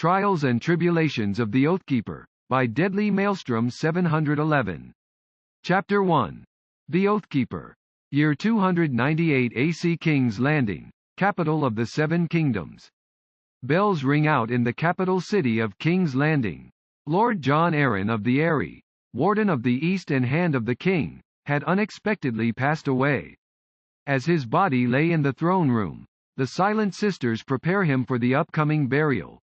Trials and Tribulations of the Oathkeeper, by Deadly Maelstrom 711. Chapter 1. The Oathkeeper. Year 298 AC. King's Landing, capital of the Seven Kingdoms. Bells ring out in the capital city of King's Landing. Lord John Arryn of the Eyrie, Warden of the East and Hand of the King, had unexpectedly passed away. As his body lay in the throne room, the Silent Sisters prepare him for the upcoming burial.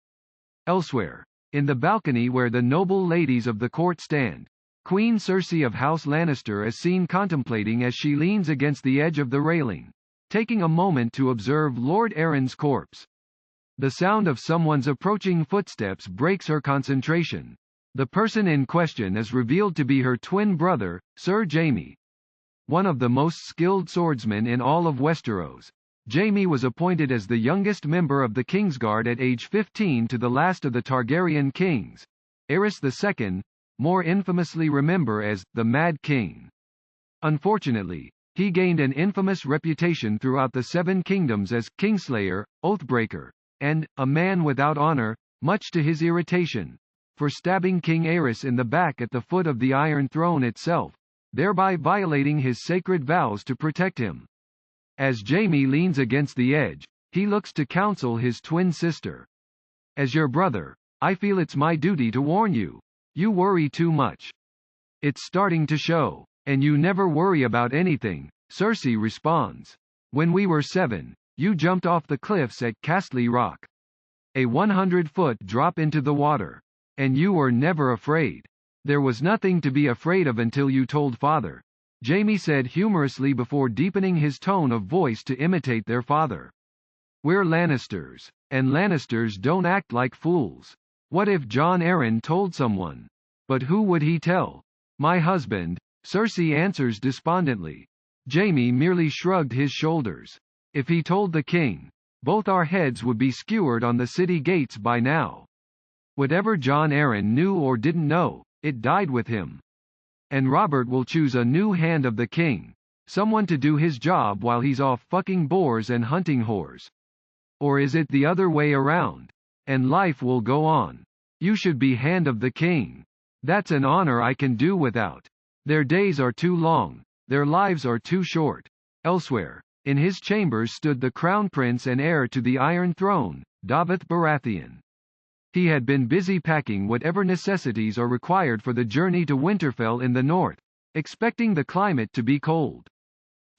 Elsewhere, in the balcony where the noble ladies of the court stand, Queen Cersei of House Lannister is seen contemplating as she leans against the edge of the railing, taking a moment to observe Lord Arryn's corpse. The sound of someone's approaching footsteps breaks her concentration. The person in question is revealed to be her twin brother, Sir Jaime. One of the most skilled swordsmen in all of Westeros, Jaime was appointed as the youngest member of the Kingsguard at age 15 to the last of the Targaryen kings, Aerys II, more infamously remembered as the Mad King. Unfortunately, he gained an infamous reputation throughout the Seven Kingdoms as Kingslayer, Oathbreaker, and a man without honor, much to his irritation, for stabbing King Aerys in the back at the foot of the Iron Throne itself, thereby violating his sacred vows to protect him. As Jaime leans against the edge, he looks to counsel his twin sister. As your brother, I feel it's my duty to warn you. You worry too much. It's starting to show. And you never worry about anything, Cersei responds. When we were 7, you jumped off the cliffs at Castle Rock. A 100-foot drop into the water. And you were never afraid. There was nothing to be afraid of until you told father, Jaime said humorously before deepening his tone of voice to imitate their father. We're Lannisters, and Lannisters don't act like fools. What if Jon Arryn told someone? But who would he tell? My husband, Cersei answers despondently. Jaime merely shrugged his shoulders. If he told the king, both our heads would be skewered on the city gates by now. Whatever Jon Arryn knew or didn't know, it died with him. And Robert will choose a new hand of the king, someone to do his job while he's off fucking boars and hunting whores. Or is it the other way around? And life will go on. You should be hand of the king. That's an honor I can do without. Their days are too long, their lives are too short. Elsewhere, in his chambers stood the crown prince and heir to the Iron Throne, Daveth Baratheon. He had been busy packing whatever necessities are required for the journey to Winterfell in the north, expecting the climate to be cold.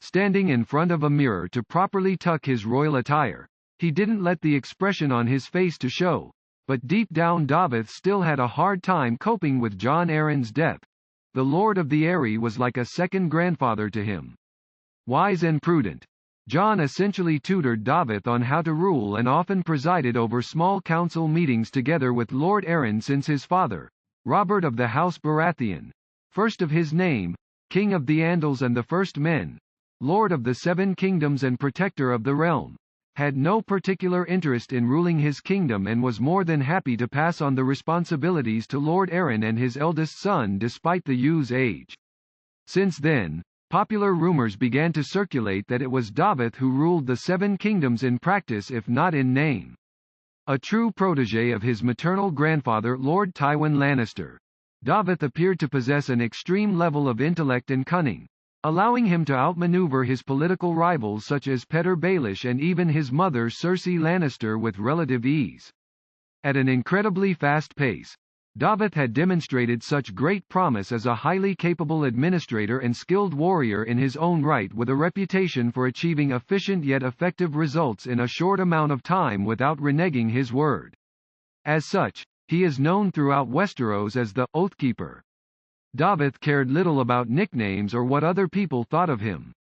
Standing in front of a mirror to properly tuck his royal attire, he didn't let the expression on his face to show, but deep down Daveth still had a hard time coping with Jon Arryn's death. The Lord of the Eyrie was like a second grandfather to him. Wise and prudent, Jon essentially tutored Daveth on how to rule and often presided over small council meetings together with Lord Arryn since his father, Robert of the House Baratheon, first of his name, King of the Andals and the First Men, Lord of the Seven Kingdoms and Protector of the Realm, had no particular interest in ruling his kingdom and was more than happy to pass on the responsibilities to Lord Arryn and his eldest son despite the youth's age. Since then, popular rumors began to circulate that it was Daveth who ruled the Seven Kingdoms in practice if not in name. A true protege of his maternal grandfather Lord Tywin Lannister, Daveth appeared to possess an extreme level of intellect and cunning, allowing him to outmaneuver his political rivals such as Petyr Baelish and even his mother Cersei Lannister with relative ease. At an incredibly fast pace, Daveth had demonstrated such great promise as a highly capable administrator and skilled warrior in his own right, with a reputation for achieving efficient yet effective results in a short amount of time without reneging his word. As such, he is known throughout Westeros as the Oathkeeper. Daveth cared little about nicknames or what other people thought of him.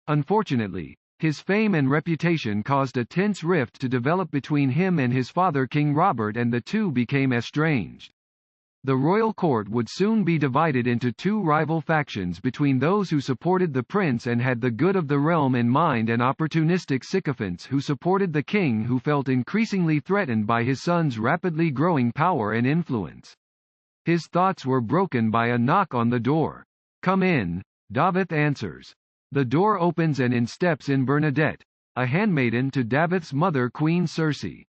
Unfortunately, his fame and reputation caused a tense rift to develop between him and his father King Robert, and the two became estranged. The royal court would soon be divided into two rival factions between those who supported the prince and had the good of the realm in mind and opportunistic sycophants who supported the king, who felt increasingly threatened by his son's rapidly growing power and influence. His thoughts were broken by a knock on the door. Come in, Daveth answers. The door opens and in steps in Bernadette, a handmaiden to Daveth's mother Queen Cersei.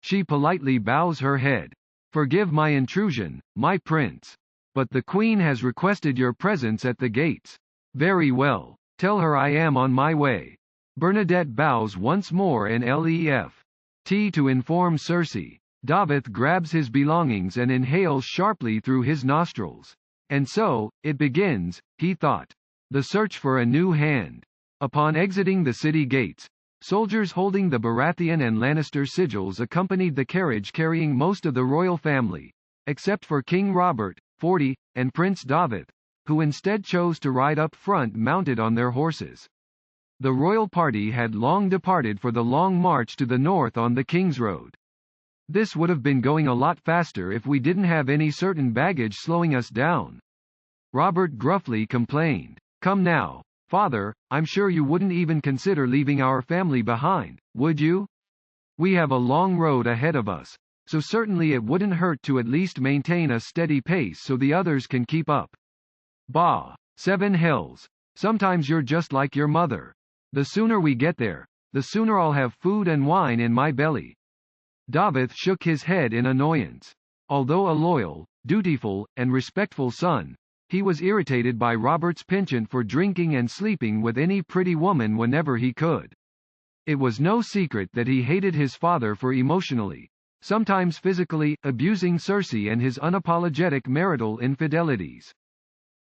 She politely bows her head. Forgive my intrusion, my prince. But the queen has requested your presence at the gates. Very well. Tell her I am on my way. Bernadette bows once more and left to inform Cersei. Daveth grabs his belongings and inhales sharply through his nostrils. And so, it begins, he thought. The search for a new hand. Upon exiting the city gates, soldiers holding the Baratheon and Lannister sigils accompanied the carriage carrying most of the royal family, except for King Robert, 40, and Prince Daveth, who instead chose to ride up front mounted on their horses. The royal party had long departed for the long march to the north on the King's Road. This would have been going a lot faster if we didn't have any certain baggage slowing us down. Robert gruffly complained. Come now, father, I'm sure you wouldn't even consider leaving our family behind, would you? We have a long road ahead of us, so certainly it wouldn't hurt to at least maintain a steady pace so the others can keep up. Bah, 7 hells. Sometimes you're just like your mother. The sooner we get there, the sooner I'll have food and wine in my belly. Daveth shook his head in annoyance. Although a loyal, dutiful, and respectful son, he was irritated by Robert's penchant for drinking and sleeping with any pretty woman whenever he could. It was no secret that he hated his father for emotionally, sometimes physically, abusing Cersei and his unapologetic marital infidelities.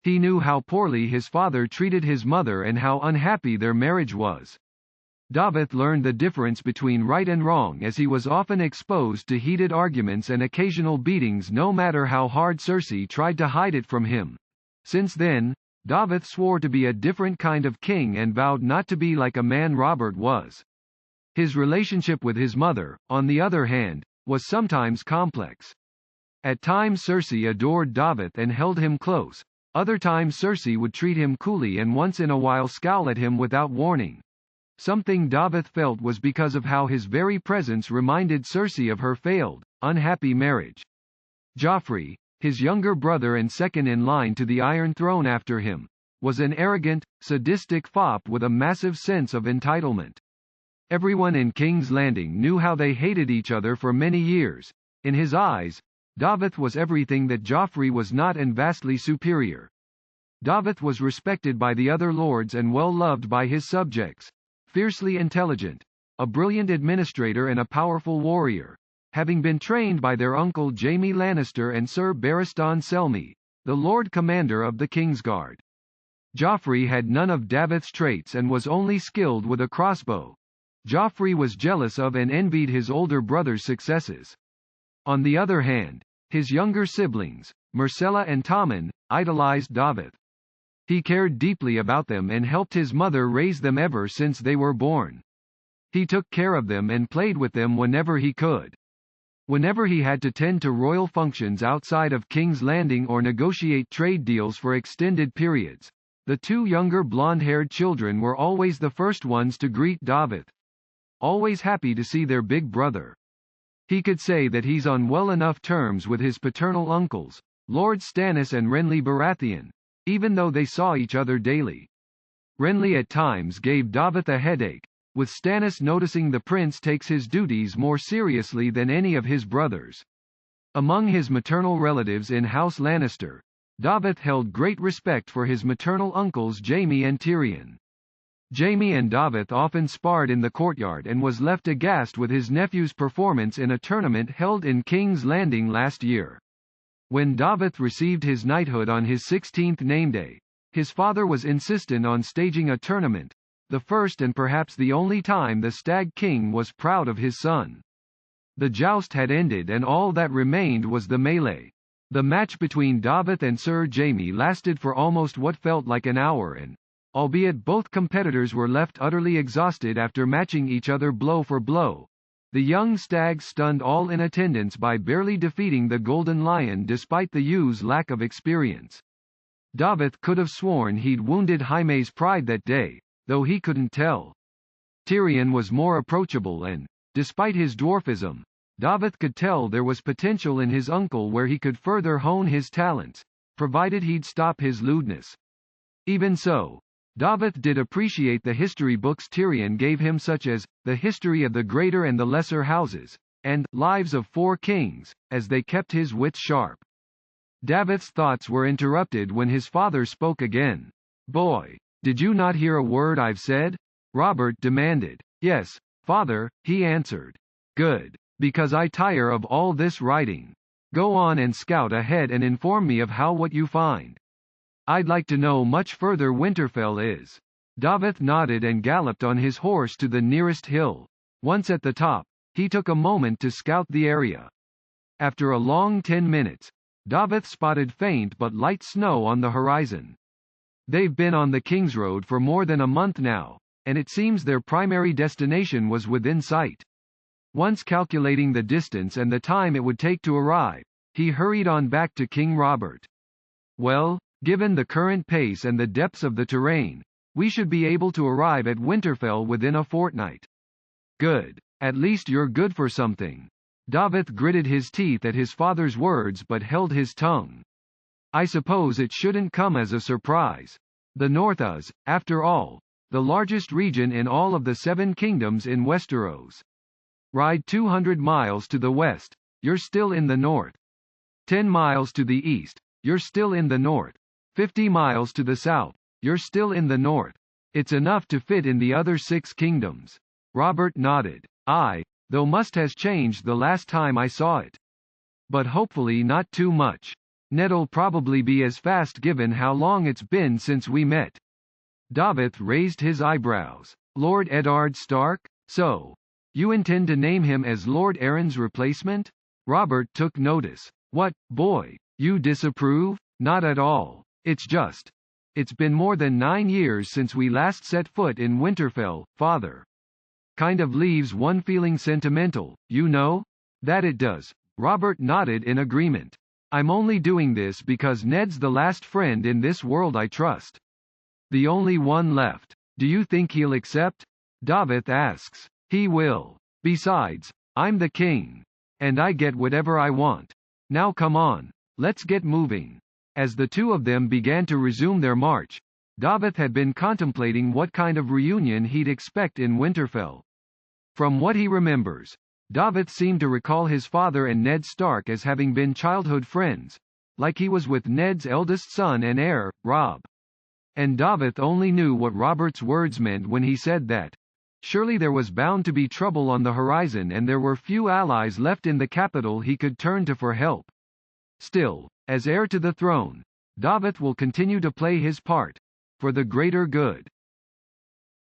He knew how poorly his father treated his mother and how unhappy their marriage was. Daveth learned the difference between right and wrong as he was often exposed to heated arguments and occasional beatings no matter how hard Cersei tried to hide it from him. Since then, Daveth swore to be a different kind of king and vowed not to be like a man Robert was. His relationship with his mother, on the other hand, was sometimes complex. At times Cersei adored Daveth and held him close, other times Cersei would treat him coolly and once in a while scowl at him without warning. Something Daveth felt was because of how his very presence reminded Cersei of her failed, unhappy marriage. Joffrey, his younger brother and second in line to the Iron Throne after him, was an arrogant, sadistic fop with a massive sense of entitlement. Everyone in King's Landing knew how they hated each other for many years. In his eyes, Daveth was everything that Joffrey was not and vastly superior. Daveth was respected by the other lords and well loved by his subjects. Fiercely intelligent, a brilliant administrator and a powerful warrior, having been trained by their uncle Jaime Lannister and Sir Barristan Selmy, the Lord Commander of the Kingsguard. Joffrey had none of Daveth's traits and was only skilled with a crossbow. Joffrey was jealous of and envied his older brother's successes. On the other hand, his younger siblings, Myrcella and Tommen, idolized Daveth. He cared deeply about them and helped his mother raise them ever since they were born. He took care of them and played with them whenever he could. Whenever he had to tend to royal functions outside of King's Landing or negotiate trade deals for extended periods, the 2 younger blonde-haired children were always the first ones to greet Daveth. Always happy to see their big brother. He could say that he's on well enough terms with his paternal uncles, Lords Stannis and Renly Baratheon, even though they saw each other daily. Renly at times gave Daveth a headache, with Stannis noticing the prince takes his duties more seriously than any of his brothers. Among his maternal relatives in House Lannister, Daveth held great respect for his maternal uncles Jaime and Tyrion. Jaime and Daveth often sparred in the courtyard and was left aghast with his nephew's performance in a tournament held in King's Landing last year. When Daveth received his knighthood on his 16th nameday, his father was insistent on staging a tournament, the first and perhaps the only time the Stag King was proud of his son. The joust had ended and all that remained was the melee. The match between Daveth and Sir Jaime lasted for almost what felt like an hour and, albeit both competitors were left utterly exhausted after matching each other blow for blow, the young stag stunned all in attendance by barely defeating the Golden Lion despite the youth's lack of experience. Daveth could have sworn he'd wounded Jaime's pride that day, though he couldn't tell. Tyrion was more approachable and, despite his dwarfism, Daveth could tell there was potential in his uncle where he could further hone his talents, provided he'd stop his lewdness. Even so, Daveth did appreciate the history books Tyrion gave him such as, The History of the Greater and the Lesser Houses, and lives of 4 kings, as they kept his wits sharp. Daveth's thoughts were interrupted when his father spoke again. Boy, did you not hear a word I've said? Robert demanded. Yes, father, he answered. Good, because I tire of all this writing. Go on and scout ahead and inform me of what you find. I'd like to know much further Winterfell is. Daveth nodded and galloped on his horse to the nearest hill. Once at the top, he took a moment to scout the area. After a long 10 minutes, Daveth spotted faint but light snow on the horizon. They've been on the King's Road for more than a month now, and it seems their primary destination was within sight. Once calculating the distance and the time it would take to arrive, he hurried on back to King Robert. Well, given the current pace and the depths of the terrain, we should be able to arrive at Winterfell within a fortnight. Good. At least you're good for something. Daveth gritted his teeth at his father's words but held his tongue. I suppose it shouldn't come as a surprise. The North is, after all, the largest region in all of the 7 kingdoms in Westeros. Ride 200 miles to the west, you're still in the north. 10 miles to the east, you're still in the north. 50 miles to the south, you're still in the north. It's enough to fit in the other 6 kingdoms. Robert nodded. Though must has changed the last time I saw it. But hopefully not too much. Ned'll probably be as fast given how long it's been since we met. Daveth raised his eyebrows. Lord Eddard Stark? So, you intend to name him as Lord Aaron's replacement? Robert took notice. What, boy, you disapprove? Not at all. It's been more than 9 years since we last set foot in Winterfell, father. Kind of leaves one feeling sentimental, you know? That it does. Robert nodded in agreement. I'm only doing this because Ned's the last friend in this world I trust. The only one left. Do you think he'll accept? Daveth asks. He will. Besides, I'm the king. And I get whatever I want. Now come on, let's get moving. As the two of them began to resume their march, Daveth had been contemplating what kind of reunion he'd expect in Winterfell. From what he remembers, Daveth seemed to recall his father and Ned Stark as having been childhood friends, like he was with Ned's eldest son and heir, Robb. And Daveth only knew what Robert's words meant when he said that. Surely there was bound to be trouble on the horizon and there were few allies left in the capital he could turn to for help. Still, as heir to the throne, Daveth will continue to play his part, for the greater good.